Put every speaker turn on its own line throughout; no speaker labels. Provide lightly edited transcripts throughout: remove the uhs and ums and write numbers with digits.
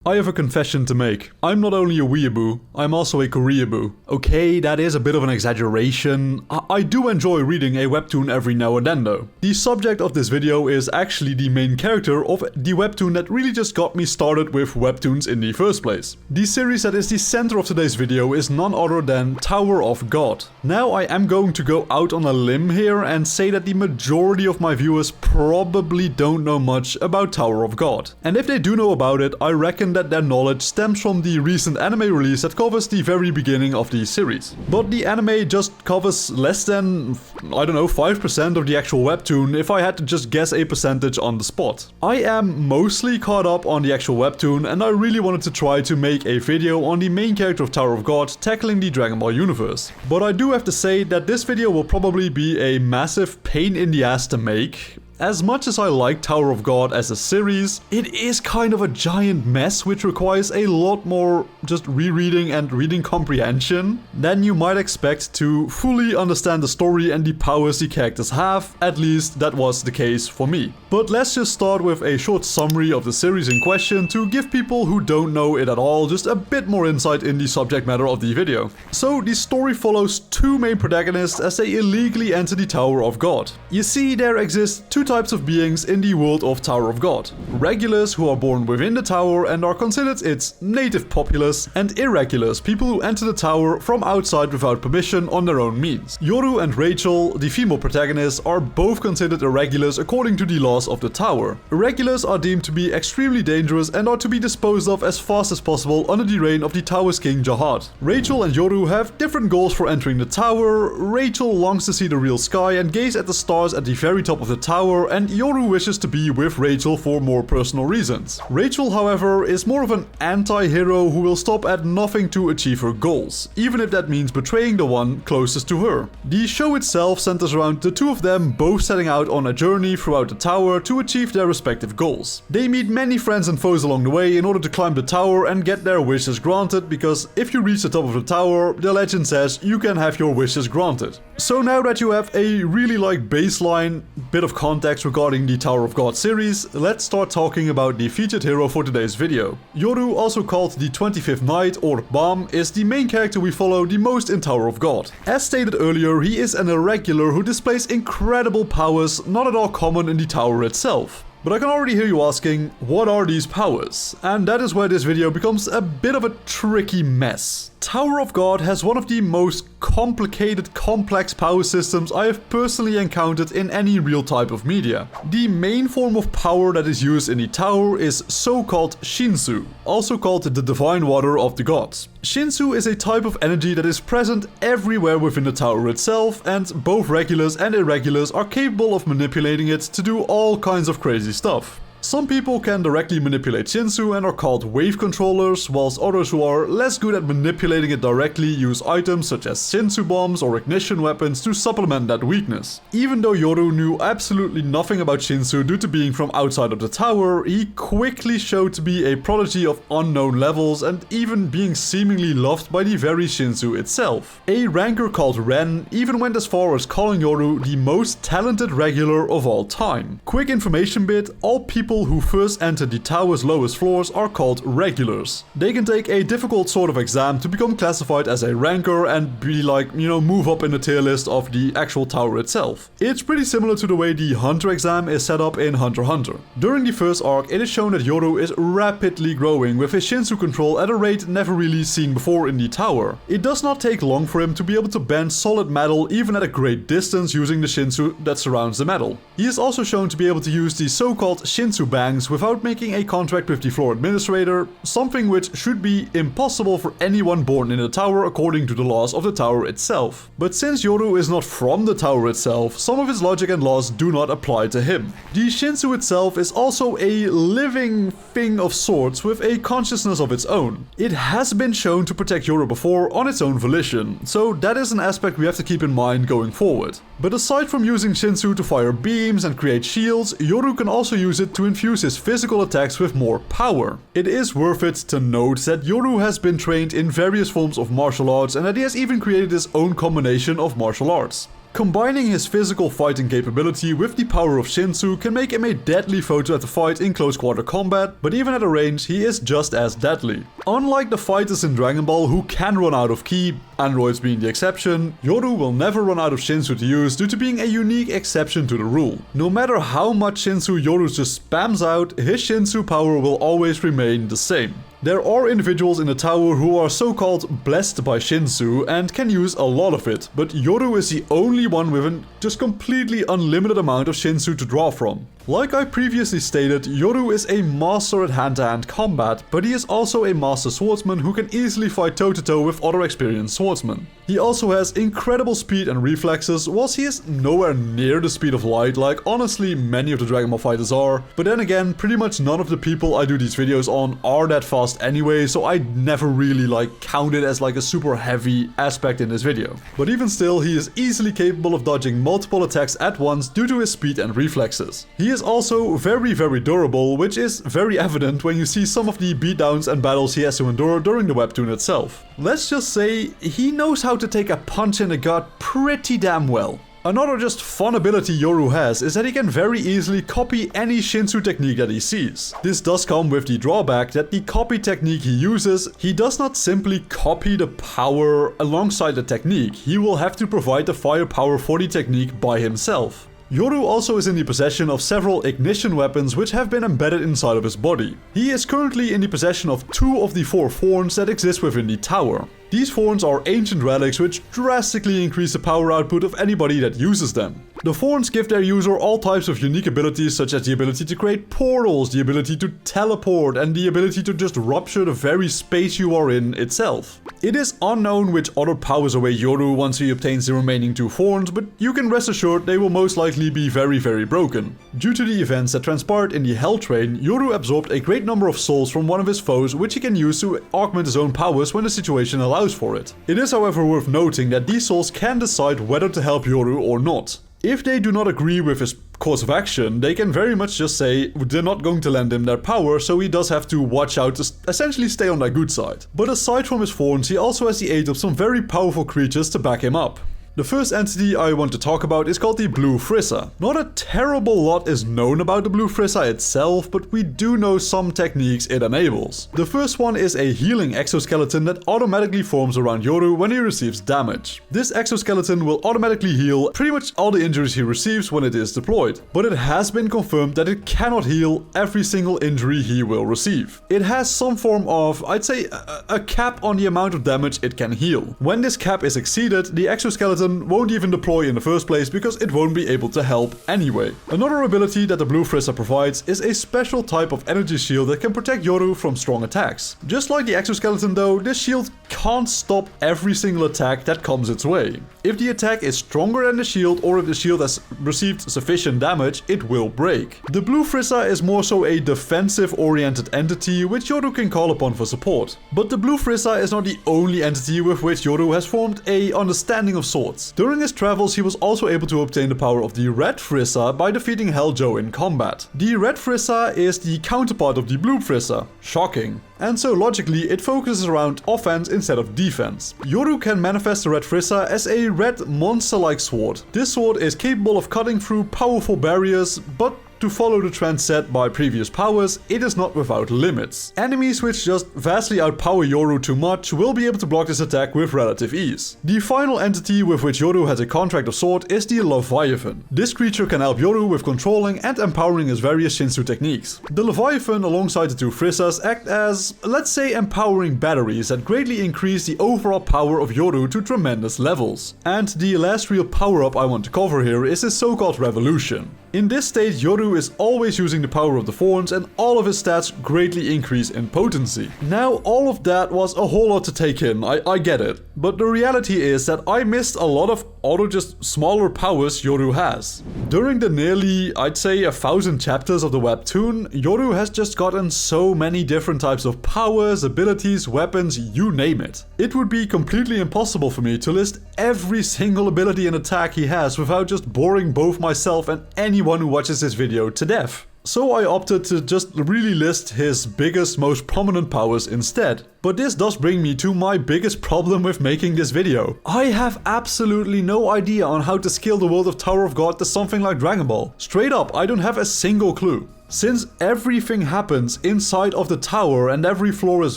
I have a confession to make. I'm not only a weeaboo, I'm also a Koreaboo. Okay, that is a bit of an exaggeration. I do enjoy reading a webtoon every now and then though. The subject of this video is actually the main character of the webtoon that really just got me started with webtoons in the first place. The series that is the center of today's video is none other than Tower of God. Now I am going to go out on a limb here and say that the majority of my viewers probably don't know much about Tower of God. And if they do know about it, I reckon that their knowledge stems from the recent anime release that covers the very beginning of the series. But the anime just covers less than, I don't know, 5% of the actual webtoon if I had to just guess a percentage on the spot. I am mostly caught up on the actual webtoon and I really wanted to try to make a video on the main character of Tower of God tackling the Dragon Ball universe. But I do have to say that this video will probably be a massive pain in the ass to make. As much as I like Tower of God as a series, it is kind of a giant mess which requires a lot more just rereading and reading comprehension than you might expect to fully understand the story and the powers the characters have. At least that was the case for me. But let's just start with a short summary of the series in question to give people who don't know it at all just a bit more insight in the subject matter of the video. So the story follows two main protagonists as they illegally enter the Tower of God. You see, there exist two types of beings in the world of Tower of God. Regulars, who are born within the tower and are considered its native populace, and irregulars, people who enter the tower from outside without permission on their own means. Yoru and Rachel, the female protagonists, are both considered irregulars according to the laws of the tower. Irregulars are deemed to be extremely dangerous and are to be disposed of as fast as possible under the reign of the tower's king Jahad. Rachel and Yoru have different goals for entering the tower. Rachel longs to see the real sky and gaze at the stars at the very top of the tower, and Yoru wishes to be with Rachel for more personal reasons. Rachel, however, is more of an anti-hero who will stop at nothing to achieve her goals, even if that means betraying the one closest to her. The show itself centers around the two of them both setting out on a journey throughout the tower to achieve their respective goals. They meet many friends and foes along the way in order to climb the tower and get their wishes granted, because if you reach the top of the tower, the legend says you can have your wishes granted. So now that you have a really baseline bit of context regarding the Tower of God series, let's start talking about the featured hero for today's video. Yoru, also called the 25th Knight or Bam, is the main character we follow the most in Tower of God. As stated earlier, he is an irregular who displays incredible powers not at all common in the tower itself. But I can already hear you asking, what are these powers? And that is where this video becomes a bit of a tricky mess. Tower of God has one of the most complicated, complex power systems I have personally encountered in any real type of media. The main form of power that is used in the tower is so-called Shinsu, also called the divine water of the gods. Shinsu is a type of energy that is present everywhere within the tower itself, and both regulars and irregulars are capable of manipulating it to do all kinds of crazy stuff. Some people can directly manipulate Shinsu and are called wave controllers, whilst others who are less good at manipulating it directly use items such as Shinsu bombs or ignition weapons to supplement that weakness. Even though Yoru knew absolutely nothing about Shinsu due to being from outside of the tower, he quickly showed to be a prodigy of unknown levels and even being seemingly loved by the very Shinsu itself. A ranker called Ren even went as far as calling Yoru the most talented regular of all time. Quick information bit, all people who first enter the tower's lowest floors are called regulars. They can take a difficult sort of exam to become classified as a ranker and be move up in the tier list of the actual tower itself. It's pretty similar to the way the Hunter exam is set up in Hunter x Hunter. During the first arc, it is shown that Yoru is rapidly growing with his Shinsu control at a rate never really seen before in the tower. It does not take long for him to be able to bend solid metal even at a great distance using the Shinsu that surrounds the metal. He is also shown to be able to use the so-called Shinsu bangs without making a contract with the floor administrator, something which should be impossible for anyone born in the tower according to the laws of the tower itself. But since Yoru is not from the tower itself, some of his logic and laws do not apply to him. The Shinsu itself is also a living thing of sorts with a consciousness of its own. It has been shown to protect Yoru before on its own volition, so that is an aspect we have to keep in mind going forward. But aside from using Shinsu to fire beams and create shields, Yoru can also use it to infuse his physical attacks with more power. It is worth it to note that Yoru has been trained in various forms of martial arts and that he has even created his own combination of martial arts. Combining his physical fighting capability with the power of Shinsu can make him a deadly foe to have to fight in close quarter combat, but even at a range he is just as deadly. Unlike the fighters in Dragon Ball who can run out of ki, androids being the exception, Yoru will never run out of Shinsu to use due to being a unique exception to the rule. No matter how much Shinsu Yoru just spams out, his Shinsu power will always remain the same. There are individuals in the tower who are so-called blessed by Shinsu and can use a lot of it, but Yoru is the only one with an just completely unlimited amount of Shinsu to draw from. Like I previously stated, Yoru is a master at hand-to-hand combat, but he is also a master swordsman who can easily fight toe-to-toe with other experienced swordsmen. He also has incredible speed and reflexes, whilst he is nowhere near the speed of light like honestly many of the Dragon Ball fighters are, but then again, pretty much none of the people I do these videos on are that fast anyway, so I never really count it as a super heavy aspect in this video. But even still, he is easily capable of dodging multiple attacks at once due to his speed and reflexes. He is also very durable, which is very evident when you see some of the beatdowns and battles he has to endure during the webtoon itself. Let's just say, he knows how to take a punch in the gut pretty damn well. Another just fun ability Yoru has is that he can very easily copy any Shinsu technique that he sees. This does come with the drawback that the copy technique he uses, he does not simply copy the power alongside the technique, he will have to provide the firepower for the technique by himself. Yoru also is in the possession of several ignition weapons which have been embedded inside of his body. He is currently in the possession of 2 of the 4 forms that exist within the tower. These forms are ancient relics which drastically increase the power output of anybody that uses them. The forms give their user all types of unique abilities such as the ability to create portals, the ability to teleport, and the ability to just rupture the very space you are in itself. It is unknown which other powers away Yoru once he obtains the remaining 2 forms, but you can rest assured they will most likely be very broken. Due to the events that transpired in the Hell Train, Yoru absorbed a great number of souls from one of his foes which he can use to augment his own powers when the situation allows for it. It is however worth noting that these souls can decide whether to help Yoru or not. If they do not agree with his course of action, they can very much just say they're not going to lend him their power, so he does have to watch out to essentially stay on their good side. But aside from his forms, he also has the aid of some very powerful creatures to back him up. The first entity I want to talk about is called the Blue Frieza. Not a terrible lot is known about the Blue Frieza itself, but we do know some techniques it enables. The first one is a healing exoskeleton that automatically forms around Yoru when he receives damage. This exoskeleton will automatically heal pretty much all the injuries he receives when it is deployed, but it has been confirmed that it cannot heal every single injury he will receive. It has some form of, I'd say, a cap on the amount of damage it can heal. When this cap is exceeded, the exoskeleton won't even deploy in the first place because it won't be able to help anyway. Another ability that the Blue Frieza provides is a special type of energy shield that can protect Yoru from strong attacks. Just like the exoskeleton though, this shield can't stop every single attack that comes its way. If the attack is stronger than the shield or if the shield has received sufficient damage, it will break. The Blue Frieza is more so a defensive oriented entity which Yoru can call upon for support. But the Blue Frieza is not the only entity with which Yoru has formed a understanding of sorts. During his travels, he was also able to obtain the power of the Red Frieza by defeating Helljo in combat. The Red Frieza is the counterpart of the Blue Frieza. Shocking. And so logically, it focuses around offense instead of defense. Yoru can manifest the Red Frieza as a red monster-like sword. This sword is capable of cutting through powerful barriers, but to follow the trend set by previous powers, it is not without limits. Enemies which just vastly outpower Yoru too much will be able to block this attack with relative ease. The final entity with which Yoru has a contract of sort is the Leviathan. This creature can help Yoru with controlling and empowering his various Shinsu techniques. The Leviathan alongside the 2 Friezas act as, let's say, empowering batteries that greatly increase the overall power of Yoru to tremendous levels. And the last real power up I want to cover here is his so-called Revolution. In this state, Yoru is always using the power of the forms and all of his stats greatly increase in potency. Now, all of that was a whole lot to take in, I get it. But the reality is that I missed a lot of other just smaller powers Yoru has. During the nearly, I'd say, 1,000 chapters of the webtoon, Yoru has just gotten so many different types of powers, abilities, weapons, you name it. It would be completely impossible for me to list every single ability and attack he has without just boring both myself and anyone who watches this video to death. So I opted to just really list his biggest, most prominent powers instead. But this does bring me to my biggest problem with making this video. I have absolutely no idea on how to scale the world of Tower of God to something like Dragon Ball. Straight up, I don't have a single clue. Since everything happens inside of the tower and every floor is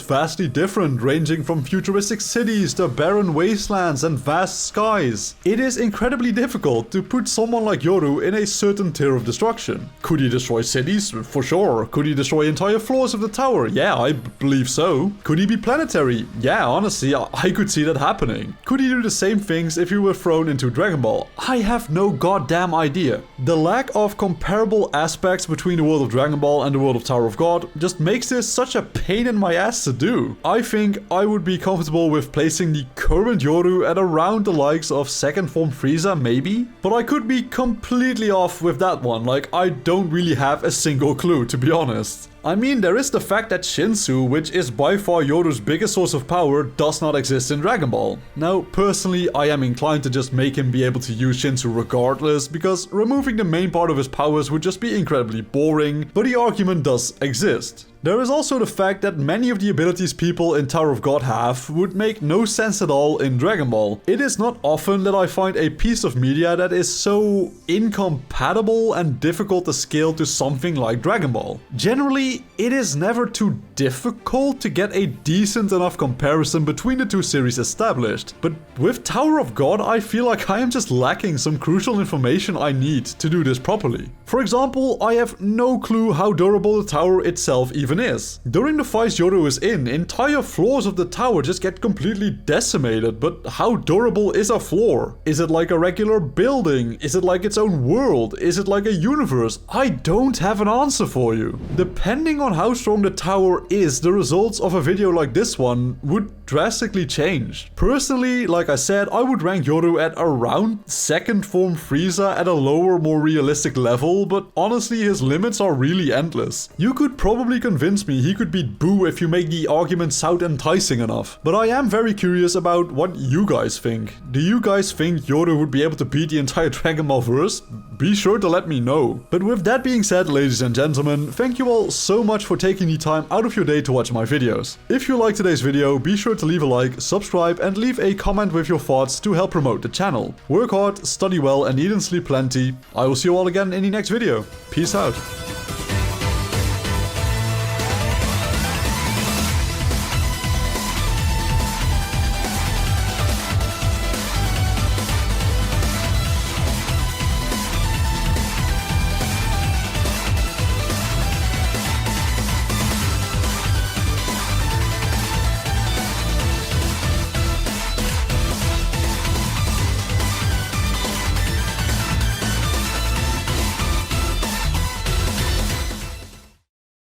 vastly different, ranging from futuristic cities to barren wastelands and vast skies, it is incredibly difficult to put someone like Yoru in a certain tier of destruction. Could he destroy cities? For sure. Could he destroy entire floors of the tower? Yeah, I believe so. Could he be planetary? Yeah, honestly, I could see that happening. Could he do the same things if he were thrown into Dragon Ball? I have no goddamn idea. The lack of comparable aspects between the world of Dragon Ball and the world of Tower of God just makes this such a pain in my ass to do. I think I would be comfortable with placing the current Yoru at around the likes of second form Frieza, maybe? But I could be completely off with that one, like I don't really have a single clue, to be honest. I mean, there is the fact that Shinsu, which is by far Yoru's biggest source of power, does not exist in Dragon Ball. Now, personally, I am inclined to just make him be able to use Shinsu regardless, because removing the main part of his powers would just be incredibly boring, but the argument does exist. There is also the fact that many of the abilities people in Tower of God have would make no sense at all in Dragon Ball. It is not often that I find a piece of media that is so incompatible and difficult to scale to something like Dragon Ball. Generally, it is never too difficult to get a decent enough comparison between the two series established, but with Tower of God, I feel like I am just lacking some crucial information I need to do this properly. For example, I have no clue how durable the tower itself even is. During the fights Yoru is in, entire floors of the tower just get completely decimated, but how durable is a floor? Is it like a regular building? Is it like its own world? Is it like a universe? I don't have an answer for you. Depending on how strong the tower is, the results of a video like this one would drastically change. Personally, like I said, I would rank Yoru at around second form Frieza at a lower, more realistic level, but honestly his limits are really endless. You could probably convince me he could beat Boo if you make the argument sound enticing enough, but I am very curious about what you guys think. Do you guys think Yoru would be able to beat the entire Dragon Ball verse? Be sure to let me know. But with that being said, ladies and gentlemen, thank you all so much for taking the time out of your day to watch my videos. If you liked today's video, be sure to leave a like, subscribe, and leave a comment with your thoughts to help promote the channel. Work hard, study well, and eat and sleep plenty. I will see you all again in the next video. Peace out.